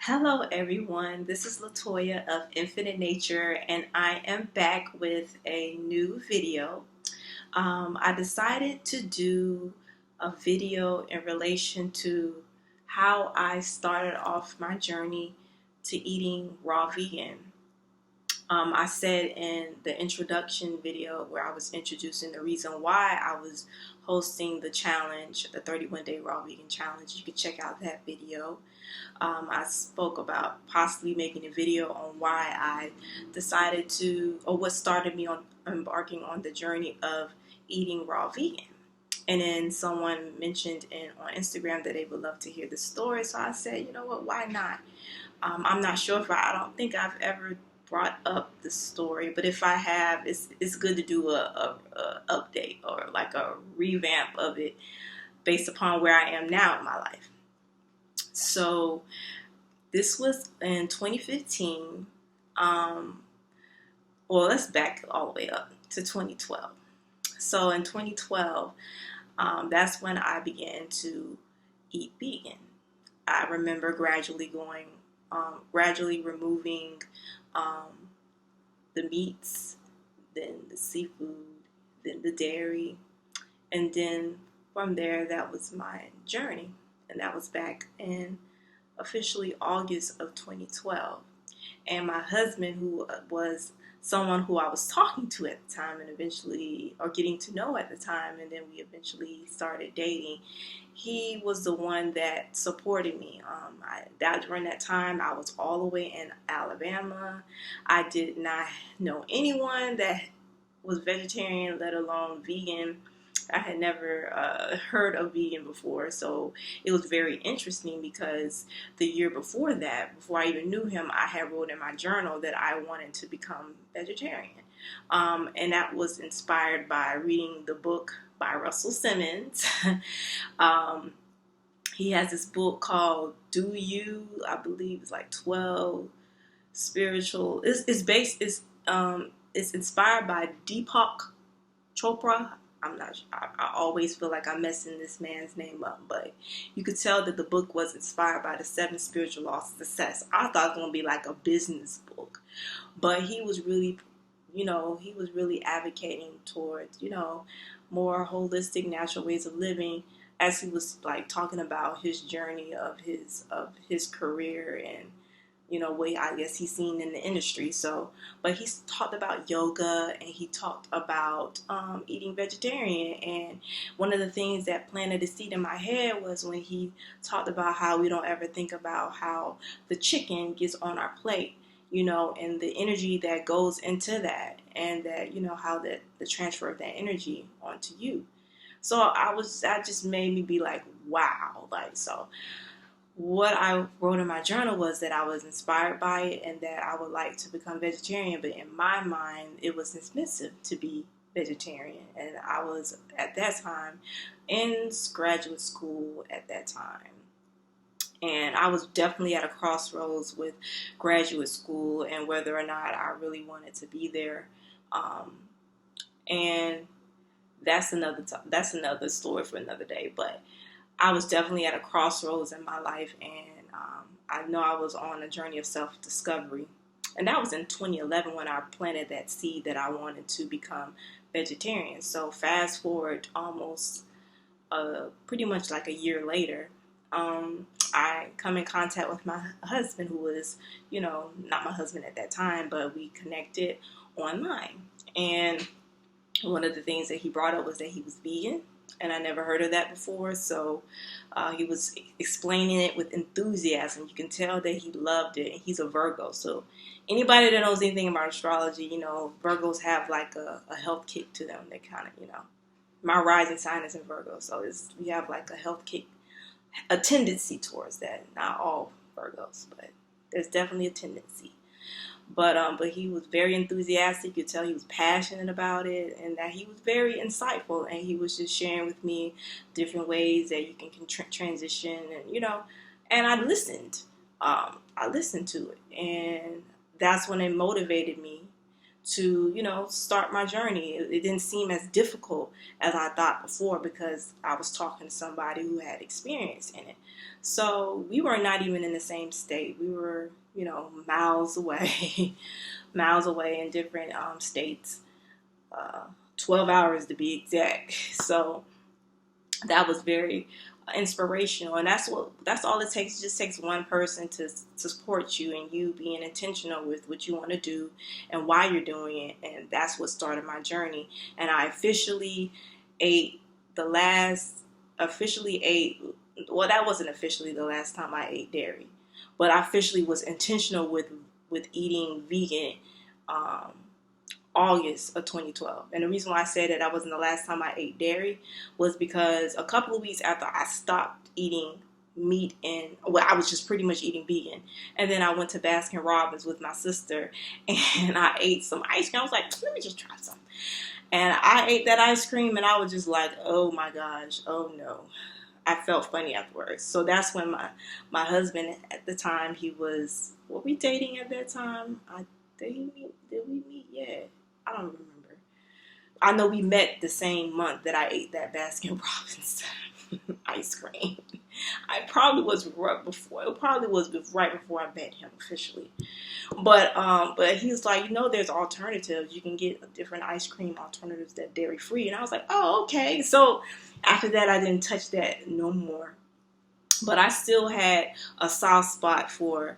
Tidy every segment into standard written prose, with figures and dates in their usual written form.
Hello everyone, this is LaToya of Infinite Nature and I am back with a new video. I decided to do a video in relation to how I started off my journey to eating raw vegan. I said in the introduction video where I was introducing the reason why I was hosting the challenge, the 31-day raw vegan challenge. You can check out that video. I spoke about possibly making a video on why I decided to, or what started me on embarking on the journey of eating raw vegan. And then someone mentioned on Instagram that they would love to hear the story. So I said, you know what, why not? I'm not sure if I don't think I've ever brought up the story, but if I have, it's good to do a update or like a revamp of it based upon where I am now in my life. So this was in 2015. Well, let's back all the way up to 2012. So in 2012, that's when I began to eat vegan. I remember gradually removing the meats, then the seafood, then the dairy, and then from there, that was my journey. And that was back in officially August of 2012. And my husband, who was someone who I was talking to at the time and eventually, or getting to know at the time, and then we eventually started dating, he was the one that supported me. During that time, I was all the way in Alabama. I did not know anyone that was vegetarian, let alone vegan. I had never heard of vegan before, so it was very interesting because the year before that, before I even knew him, I had wrote in my journal that I wanted to become vegetarian. And that was inspired by reading the book by Russell Simmons. He has this book called Do You, I believe it's like 12 spiritual, it's inspired by Deepak Chopra. I'm not sure. I always feel like I'm messing this man's name up, but you could tell that the book was inspired by the 7 spiritual laws of success. I thought it was going to be like a business book, but he was really, advocating towards, more holistic, natural ways of living, as he was like talking about his journey of his career and what I guess he's seen in the industry. So, but he's talked about yoga and he talked about eating vegetarian. And one of the things that planted a seed in my head was when he talked about how we don't ever think about how the chicken gets on our plate, and the energy that goes into that, and that, how the transfer of that energy onto you. So that just made me be like, wow, like, so what I wrote in my journal was that I was inspired by it and that I would like to become vegetarian, but in my mind, it was expensive to be vegetarian. And I was, at that time, in graduate school at that time. And I was definitely at a crossroads with graduate school and whether or not I really wanted to be there. And that's another story for another day, but I was definitely at a crossroads in my life, and I know I was on a journey of self-discovery. And that was in 2011 when I planted that seed that I wanted to become vegetarian. So fast forward almost pretty much like a year later, I come in contact with my husband, who was, not my husband at that time, but we connected online. And one of the things that he brought up was that he was vegan. And I never heard of that before, so he was explaining it with enthusiasm. You can tell that he loved it, and he's a Virgo. So anybody that knows anything about astrology, Virgos have like a health kick to them. They kind of, my rising sign is in Virgo, so we have like a health kick, a tendency towards that. Not all Virgos, but there's definitely a tendency. But he was very enthusiastic. You could tell he was passionate about it, and that he was very insightful. And he was just sharing with me different ways that you can transition, and And I listened. I listened to it, and that's when it motivated me to, start my journey. It didn't seem as difficult as I thought before because I was talking to somebody who had experience in it. So we were not even in the same state. We were, miles away, miles away in different states, 12 hours to be exact. So that was very inspirational, and that's all it takes. It just takes one person to support you, and you being intentional with what you want to do and why you're doing it. And that's what started my journey. And I officially ate well, that wasn't officially the last time I ate dairy, but I officially was intentional with eating vegan August of 2012. And the reason why I said that wasn't the last time I ate dairy was because a couple of weeks after I stopped eating meat I was just pretty much eating vegan. And then I went to Baskin Robbins with my sister and I ate some ice cream. I was like, let me just try some. And I ate that ice cream and I was just like, oh my gosh, oh no. I felt funny afterwards. So that's when my husband at the time, were we dating at that time? Did we meet? Yeah. I don't remember. I know we met the same month that I ate that Baskin Robbins ice cream. It probably was right before I met him officially. But he was like, there's alternatives. You can get different ice cream alternatives that dairy free. And I was like, oh, okay. So after that, I didn't touch that no more. But I still had a soft spot for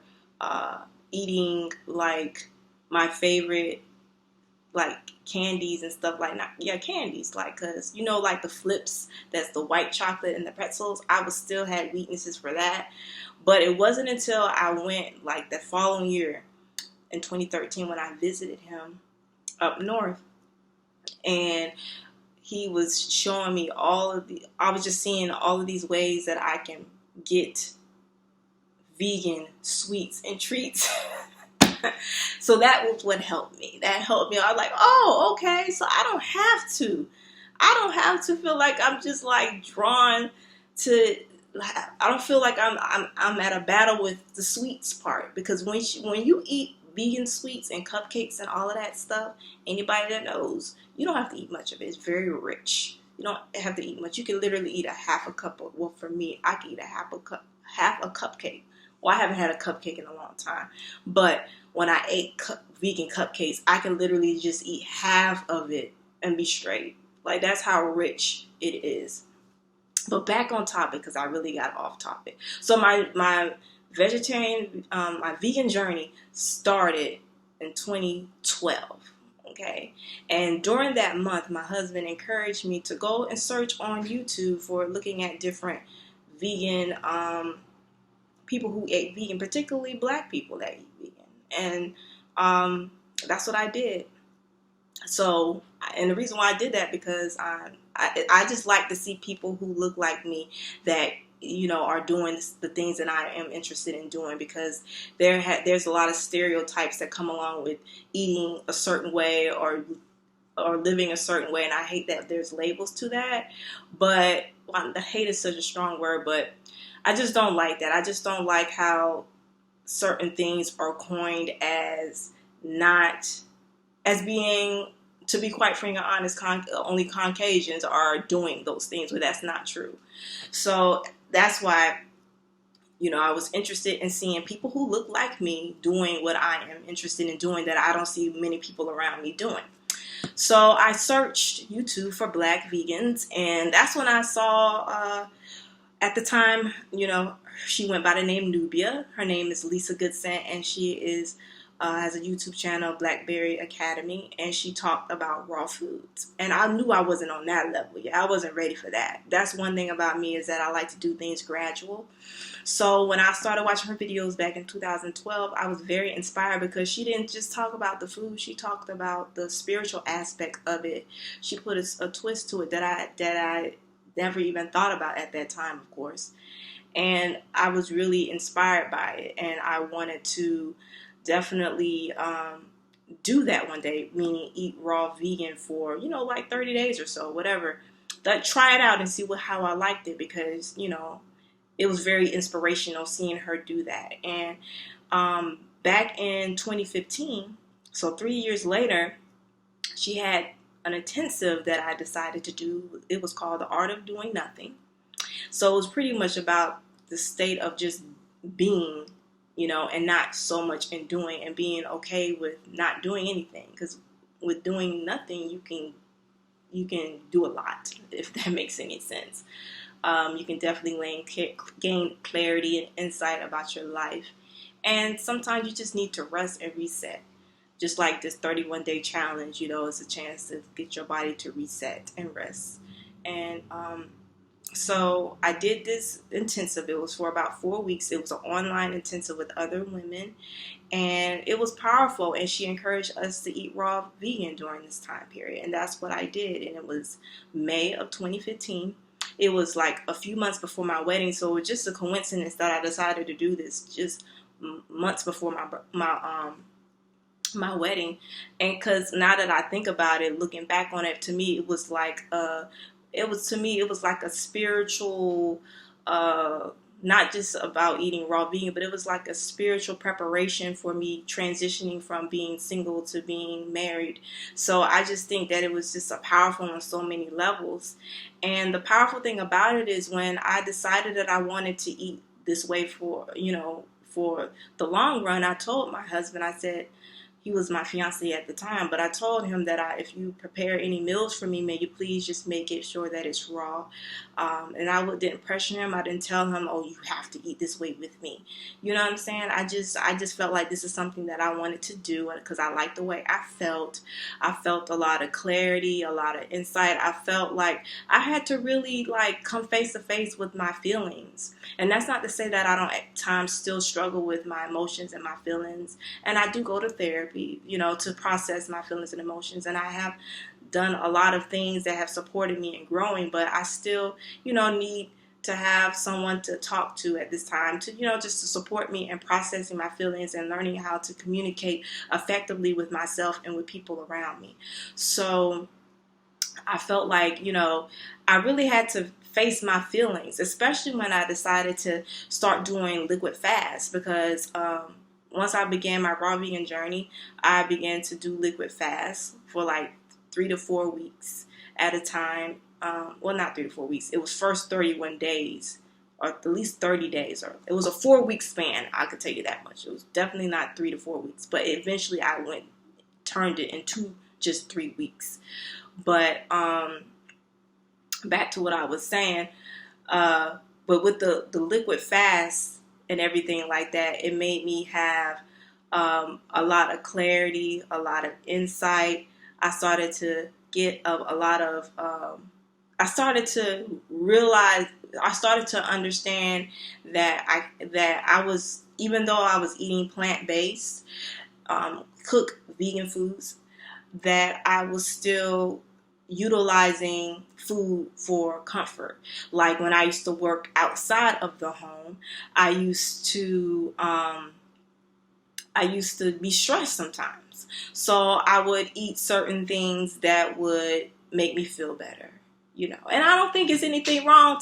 eating like my favorite like candies and stuff like that. Yeah, candies, like, cause like the flips, that's the white chocolate and the pretzels. I still had weaknesses for that, but it wasn't until I went like the following year in 2013 when I visited him up north, and he was showing me I was just seeing all of these ways that I can get vegan sweets and treats. So that was what helped me. That helped me. I was like, oh, okay. So I don't have to feel like I'm just like drawn to. I don't feel like I'm at a battle with the sweets part, because when you eat vegan sweets and cupcakes and all of that stuff, anybody that knows, you don't have to eat much of it. It's very rich. You don't have to eat much. You can literally eat a half a cup of. Well, for me, I can eat a half a cupcake. Well, I haven't had a cupcake in a long time, but when I ate vegan cupcakes, I can literally just eat half of it and be straight. Like, that's how rich it is. But back on topic, because I really got off topic. So my vegan journey started in 2012. Okay, and during that month, my husband encouraged me to go and search on YouTube for looking at different vegan people who ate vegan, particularly Black people that eat vegan. And that's what I did. So, and the reason why I did that, because I just like to see people who look like me that, are doing the things that I am interested in doing, because there's a lot of stereotypes that come along with eating a certain way or living a certain way. And I hate that there's labels to that. But the hate is such a strong word, but I just don't like that. I just don't like how certain things are coined as being, to be quite frank and honest, only Caucasians are doing those things, but that's not true. So that's why, I was interested in seeing people who look like me doing what I am interested in doing that I don't see many people around me doing. So I searched YouTube for Black vegans, and that's when I saw, at the time, she went by the name Nubia. Her name is Lisa Goodson, and she has a YouTube channel, Blackberry Academy, and she talked about raw foods. And I knew I wasn't on that level yet. I wasn't ready for that. That's one thing about me, is that I like to do things gradual. So when I started watching her videos back in 2012, I was very inspired, because she didn't just talk about the food. She talked about the spiritual aspect of it. She put a twist to it that I never even thought about at that time, of course. And I was really inspired by it, and I wanted to definitely do that one day, meaning eat raw vegan for, like 30 days or so, whatever. Try it out and see how I liked it, because, it was very inspirational seeing her do that. And back in 2015, So 3 years later, she had an intensive that I decided to do. It was called The Art of Doing Nothing. So it was pretty much about the state of just being, and not so much in doing, and being okay with not doing anything. Because with doing nothing, you can do a lot, if that makes any sense. You can definitely gain clarity and insight about your life. And sometimes you just need to rest and reset. Just like this 31-day challenge, is a chance to get your body to reset and rest. And so I did this intensive. It was for about 4 weeks. It was an online intensive with other women. And it was powerful. And she encouraged us to eat raw vegan during this time period. And that's what I did. And it was May of 2015. It was like a few months before my wedding. So it was just a coincidence that I decided to do this just months before my wedding. And because now that I think about it, looking back on it, to me it was like a spiritual, not just about eating raw vegan, but it was like a spiritual preparation for me transitioning from being single to being married. So I just think that it was just a powerful on so many levels. And the powerful thing about it is when I decided that I wanted to eat this way for the long run, I told my husband, I said, he was my fiance at the time, but I told him that if you prepare any meals for me, may you please just make it sure that it's raw. And I didn't pressure him. I didn't tell him, oh, you have to eat this way with me. You know what I'm saying? I just felt like this is something that I wanted to do because I liked the way I felt. I felt a lot of clarity, a lot of insight. I felt like I had to really come face to face with my feelings. And that's not to say that I don't at times still struggle with my emotions and my feelings. And I do go to therapy, to process my feelings and emotions. And I have done a lot of things that have supported me in growing, but I still, need to have someone to talk to at this time to, just to support me in processing my feelings and learning how to communicate effectively with myself and with people around me. So I felt like, I really had to face my feelings, especially when I decided to start doing liquid fast, because once I began my raw vegan journey, I began to do liquid fast for 3 to 4 weeks at a time. Well, not 3 to 4 weeks. It was first 31 days, or at least 30 days. Or it was a 4-week span. I could tell you that much. It was definitely not 3 to 4 weeks. But eventually, I turned it into just 3 weeks. But back to what I was saying. But with the liquid fast and everything like that, it made me have a lot of clarity, a lot of insight. I started to get a lot of, I started to realize, I started to understand that I was, even though I was eating plant-based, cooked vegan foods, that I was still utilizing food for comfort. Like when I used to work outside of the home, I used to be stressed sometimes. So I would eat certain things that would make me feel better, And I don't think it's anything wrong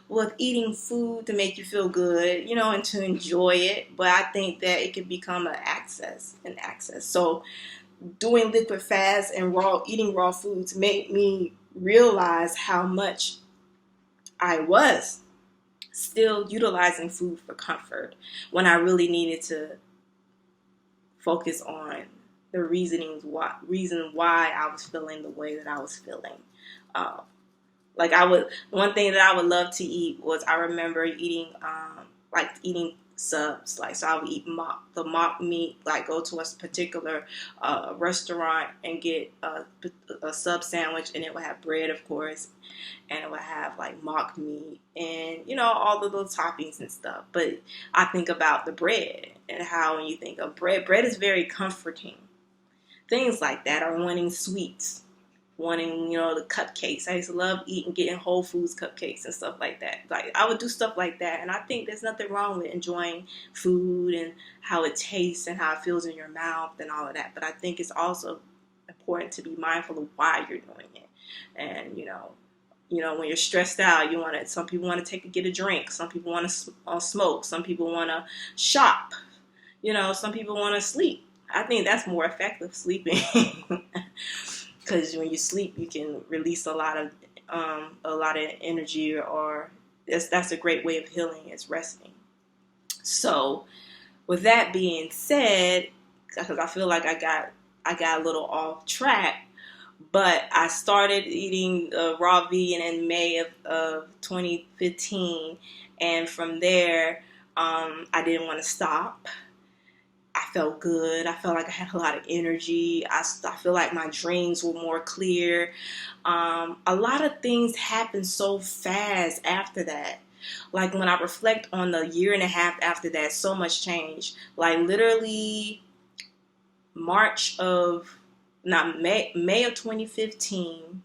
with eating food to make you feel good, and to enjoy it. But I think that it can become an access. So doing liquid fast and eating raw foods made me realize how much I was still utilizing food for comfort when I really needed to focus on the reason why I was feeling the way that I was feeling. One thing that I would love to eat was, I remember eating subs. So I would eat the mock meat, go to a particular restaurant and get a sub sandwich, and it would have bread, of course, and it would have mock meat and all the little toppings and stuff. But I think about the bread, and how when you think of bread is very comforting. Things like that, or wanting sweets, wanting, the cupcakes. I used to love getting Whole Foods cupcakes and stuff like that. I would do stuff like that. And I think there's nothing wrong with enjoying food and how it tastes and how it feels in your mouth and all of that. But I think it's also important to be mindful of why you're doing it. And, when you're stressed out, some people want to get a drink. Some people want to smoke. Some people want to shop. Some people want to sleep. I think that's more effective, sleeping. Because when you sleep, you can release a lot of energy, or that's a great way of healing, is resting. So, with that being said, because I feel like I got a little off track, but I started eating raw vegan in May of 2015, and from there, I didn't want to stop. I felt good. I felt like I had a lot of energy. I feel like my dreams were more clear. A lot of things happened so fast after that. Like when I reflect on the year and a half after that, so much changed. Like literally March of, not May of 2015,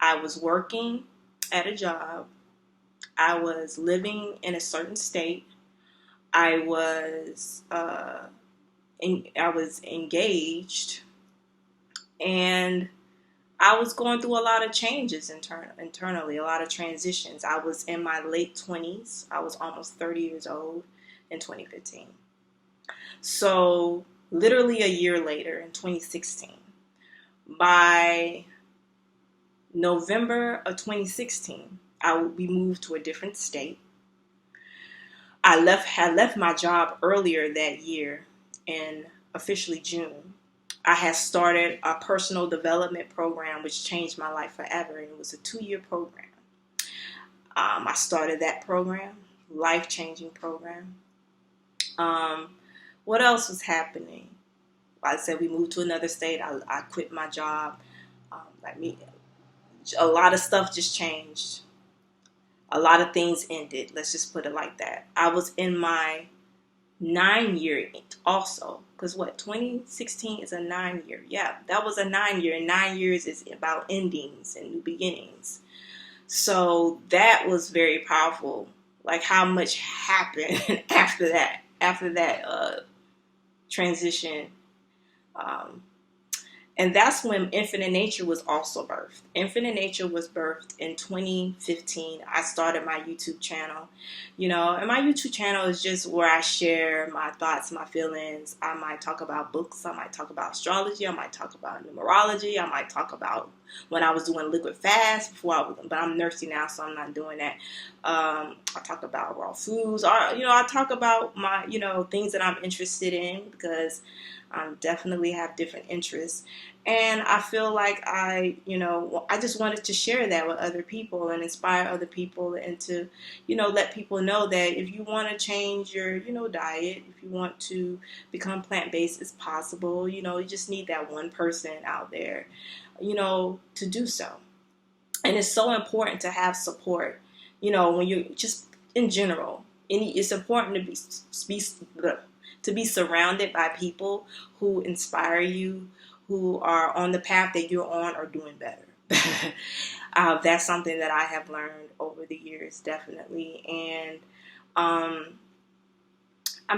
I was working at a job. I was living in a certain state. I was I was engaged, and I was going through a lot of changes internally, a lot of transitions. I was in my late 20s. I was almost 30 years old in 2015. So literally a year later, in 2016, by November of 2016, we moved to a different state. Had left my job earlier that year in officially June. I had started a personal development program which changed my life forever, and it was a 2-year program. I started that program, life-changing program. What else was happening? I said we moved to another state. I quit my job. A lot of stuff just changed. A lot of things ended. Let's just put it like that. I was in my 9-year also. Because 2016 is a 9-year. Yeah, that was a 9-year. And 9 years is about endings and new beginnings. So that was very powerful. Like how much happened after that transition. And that's when Infinite Nature was also birthed. Infinite Nature was birthed in 2015. I started my YouTube channel, and my YouTube channel is just where I share my thoughts, my feelings. I might talk about books. I might talk about astrology. I might talk about numerology. I might talk about when I was doing liquid fast but I'm nursing now, so I'm not doing that. I talk about raw foods, or, I talk about my, things that I'm interested in, because I definitely have different interests. And I feel like I just wanted to share that with other people and inspire other people, and to, let people know that if you want to change your, diet, if you want to become plant-based, it's possible. You just need that one person out there, to do so. And it's so important to have support, when you're just in general. It's important to be surrounded by people who inspire you, who are on the path that you're on or doing better. That's something that I have learned over the years, definitely. And I'm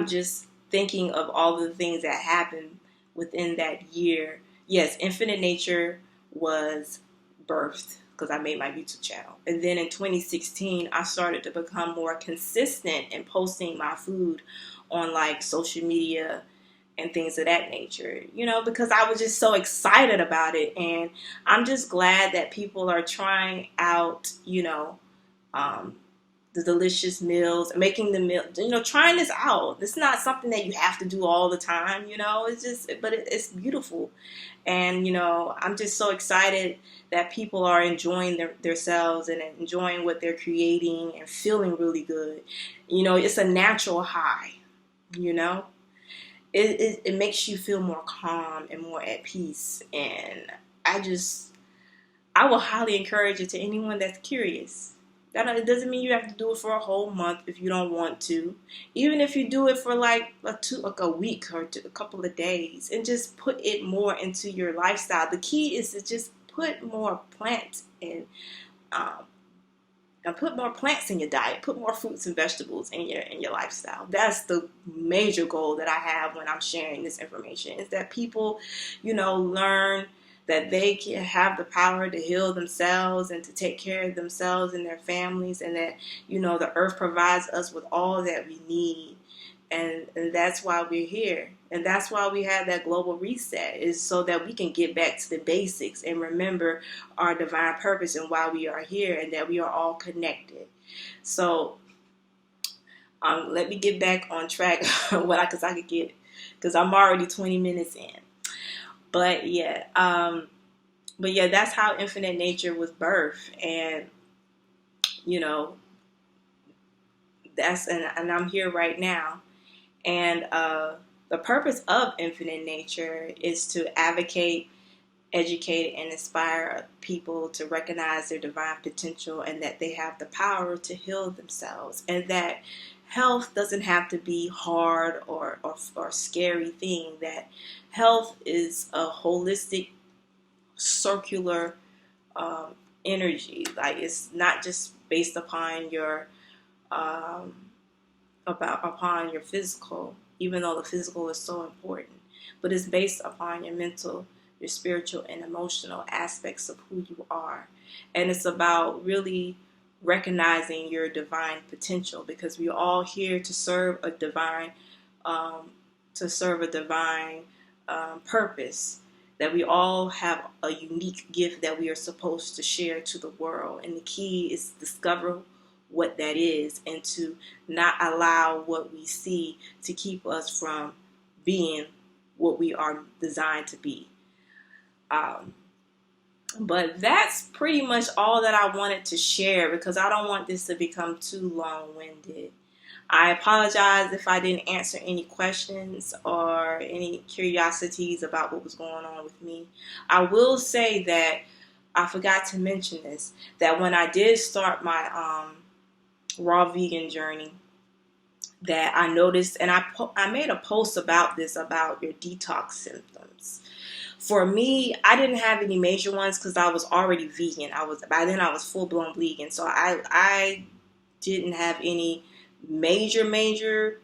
just thinking of all the things that happened within that year. Yes, Infinite Nature was birthed because I made my YouTube channel. And then in 2016, I started to become more consistent in posting my food on like social media and things of that nature, because I was just so excited about it. And I'm just glad that people are trying out, the delicious meals, making the meal, trying this out. It's not something that you have to do all the time, it's just, but it's beautiful. And, I'm just so excited that people are enjoying themselves and enjoying what they're creating and feeling really good. It's a natural high, It makes you feel more calm and more at peace. And I will highly encourage it to anyone that's curious. It doesn't mean you have to do it for a whole month if you don't want to. Even if you do it for like a week or a couple of days, and just put it more into your lifestyle. The key is to just put more plants in. And put more plants in your diet, put more fruits and vegetables in your lifestyle. That's the major goal that I have when I'm sharing this information, is that people, learn that they can have the power to heal themselves and to take care of themselves and their families, and that, the earth provides us with all that we need. And that's why we're here. And that's why we have that global reset, is so that we can get back to the basics and remember our divine purpose and why we are here, and that we are all connected. So let me get back on track because I'm already 20 minutes in. But yeah, that's how Infinite Nature was birthed. And and I'm here right now. And the purpose of Infinite Nature is to advocate, educate, and inspire people to recognize their divine potential, and that they have the power to heal themselves, and that health doesn't have to be hard or scary thing. That health is a holistic, circular energy. Like, it's not just based upon your upon your physical, even though the physical is so important, but it's based upon your mental, your spiritual, and emotional aspects of who you are. And it's about really recognizing your divine potential, because we're all here to serve a divine purpose. That we all have a unique gift that we are supposed to share to the world, and the key is to discover what that is, and to not allow what we see to keep us from being what we are designed to be. But that's pretty much all that I wanted to share, because I don't want this to become too long-winded. I apologize if I didn't answer any questions or any curiosities about what was going on with me. I will say that I forgot to mention this, that when I did start my raw vegan journey, that I noticed, and I made a post about this, about your detox symptoms. For me, I didn't have any major ones because I was already vegan. By then I was full blown vegan, so I didn't have any major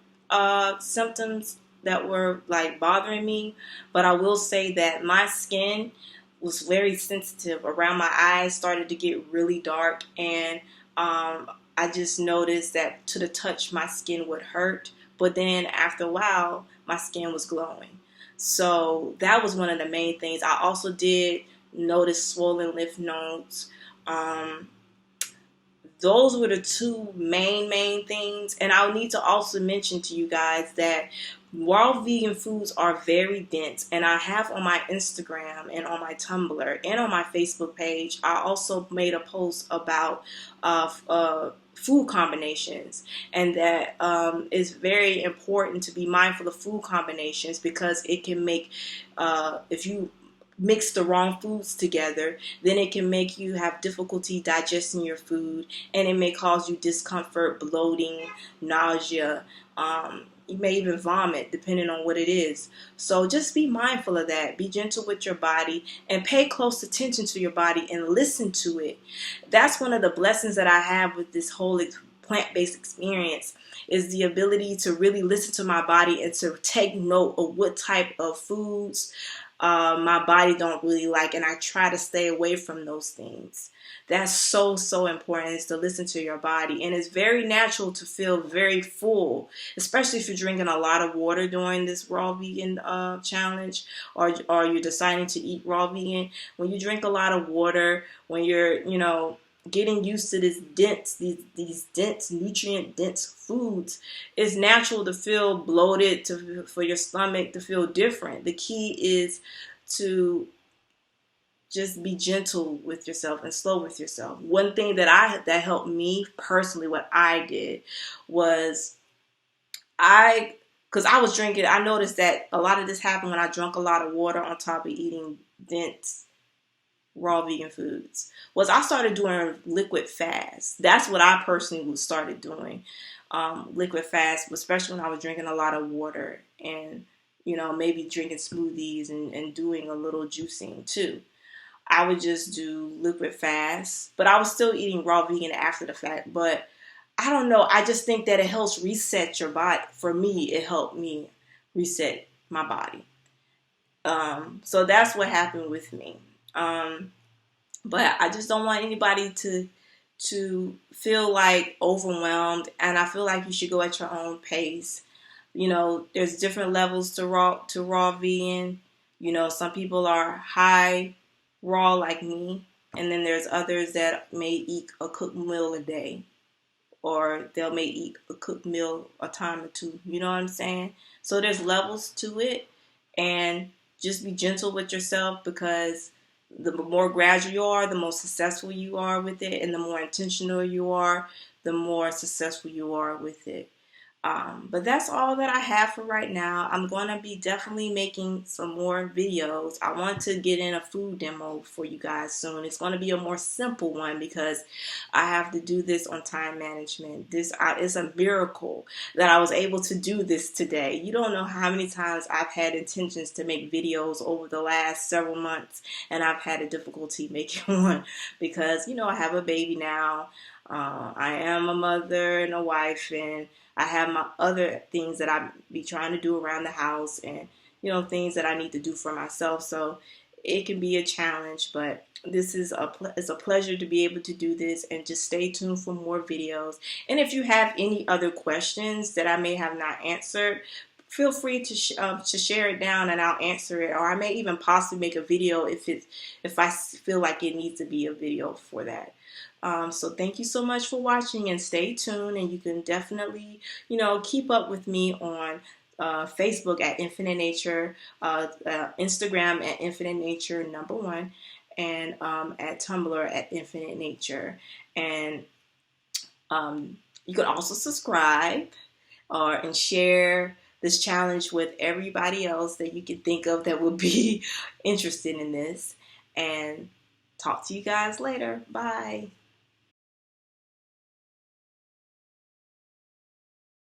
symptoms that were like bothering me. But I will say that my skin was very sensitive around my eyes, started to get really dark, and I just noticed that to the touch my skin would hurt, but then after a while my skin was glowing. So that was one of the main things. I also did notice swollen lymph nodes. Those were the two main things. And I'll need to also mention to you guys that raw vegan foods are very dense. And I have on my Instagram and on my Tumblr and on my Facebook page, I also made a post about food combinations, and that it's very important to be mindful of food combinations, because it can make, if you mix the wrong foods together, then it can make you have difficulty digesting your food, and it may cause you discomfort, bloating, nausea. You may even vomit, depending on what it is. So just be mindful of that. Be gentle with your body and pay close attention to your body and listen to it. That's one of the blessings that I have with this whole plant-based experience, is the ability to really listen to my body and to take note of what type of foods my body don't really like, and I try to stay away from those things. That's so important, is to listen to your body. And it's very natural to feel very full, especially if you're drinking a lot of water during this raw vegan challenge, or you're deciding to eat raw vegan. When you drink a lot of water, when you're getting used to these dense, nutrient dense foods, it's natural to feel bloated, for your stomach to feel different. The key is to just be gentle with yourself and slow with yourself. One thing that helped me personally, what I did was because I was drinking, I noticed that a lot of this happened when I drank a lot of water on top of eating dense raw vegan foods, was I started doing liquid fast. That's what I personally started doing. Liquid fast, especially when I was drinking a lot of water, and maybe drinking smoothies and doing a little juicing too. I would just do liquid fast, but I was still eating raw vegan after the fact. But I don't know, I just think that it helps reset your body. For me, it helped me reset my body. So that's what happened with me. But I just don't want anybody to feel like overwhelmed, and I feel like you should go at your own pace. there's different levels to raw vegan. Some people are high raw like me, and then there's others that may eat a cooked meal a day, or they'll may eat a cooked meal a time or two. You know what I'm saying? So there's levels to it, and just be gentle with yourself, because the more gradual you are, the more successful you are with it, and the more intentional you are, the more successful you are with it. But that's all that I have for right now. I'm going to be definitely making some more videos. I want to get in a food demo for you guys soon. It's going to be a more simple one, because I have to do this on time management. This is a miracle that I was able to do this today. You don't know how many times I've had intentions to make videos over the last several months, and I've had a difficulty making one, because, I have a baby now. I am a mother and a wife, and I have my other things that I be trying to do around the house, and, things that I need to do for myself. So it can be a challenge, but this is it's a pleasure to be able to do this, and just stay tuned for more videos. And if you have any other questions that I may have not answered, feel free to share it down, and I'll answer it. Or I may even possibly make a video if I feel like it needs to be a video for that. So thank you so much for watching, and stay tuned. And you can definitely, keep up with me on Facebook at Infinite Nature, Instagram at Infinite Nature #1, and at Tumblr at Infinite Nature. And you can also subscribe and share this challenge with everybody else that you can think of that would be interested in this. And talk to you guys later. Bye.